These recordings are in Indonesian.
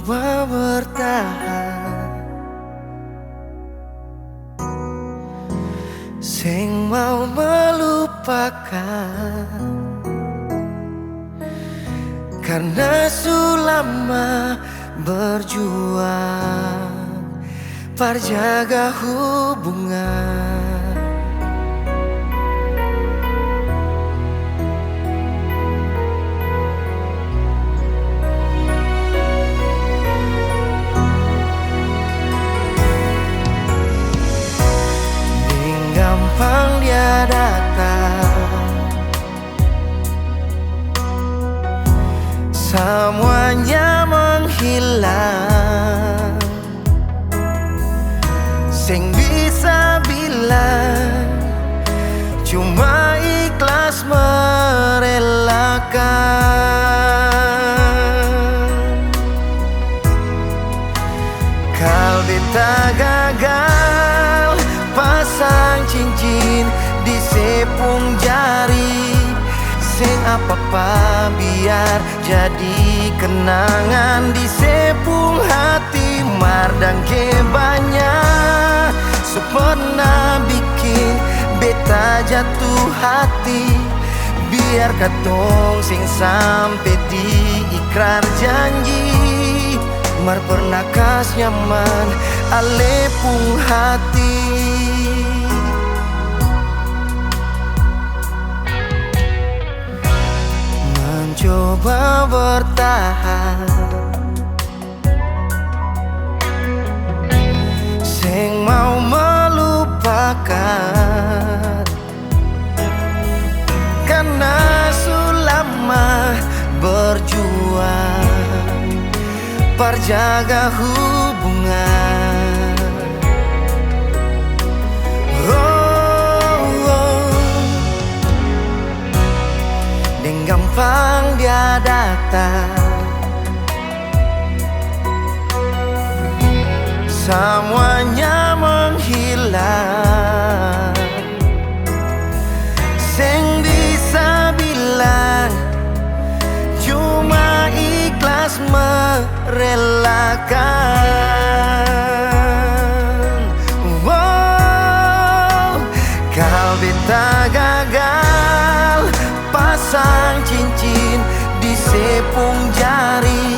Coba bertahan, sing mau melupakan, karena sulama berjuang perjaga hubungan. Gampang dia datang, semuanya menghilang. Sing bisa bilang cuma ikhlas merelakan. Kalbi tak gagal pasang cincin di sepung jari, sing apa-apa biar jadi kenangan di sepung hati. Mardang ke banyak pernah bikin beta jatuh hati, biar katong sing sampai di ikrar janji. Mar pernah kas nyaman alepung hati. Mencoba bertahan, sing mau melupakan, karena sulama berjuang perjaga hubungan. Dan gampang dia datang, semuanya menghilang. Sing bisa bilang cuma ikhlas merelakan. Wow, kalbi tak gagal pasang cincin di sepung jari,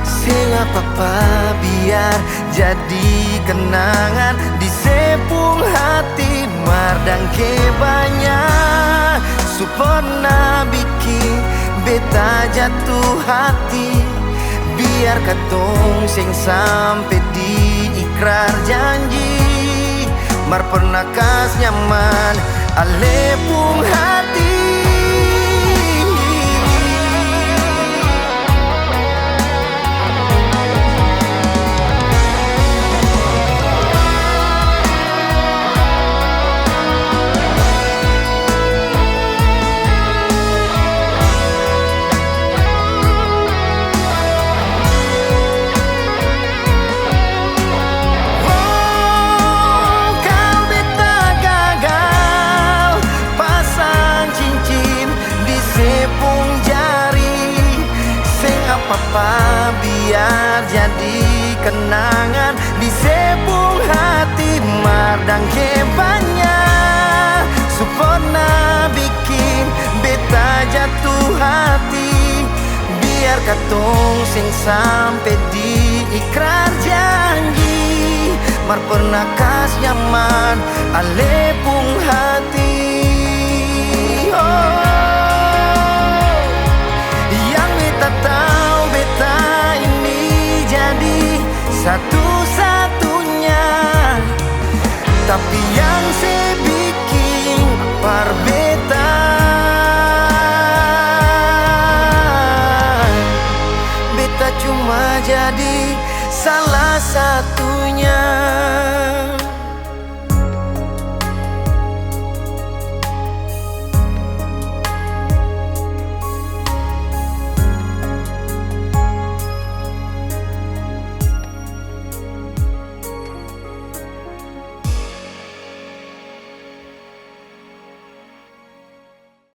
sing apa-apa biar jadi kenangan di sepung hati. Mardang ke banyak pernah bikin beta jatuh hati, biar katong sing sampai di ikrar janji. Mar pernah kas nyaman alepung hati. Apa biar jadi kenangan di sepung hati. Mardang ke banyak pernah bikin beta jatuh hati, biar katong sing sampai di ikrar janji. Mar pernah kas nyaman alepung hati. Yang beta tahu beta ini jadi satu-satunya, tapi yang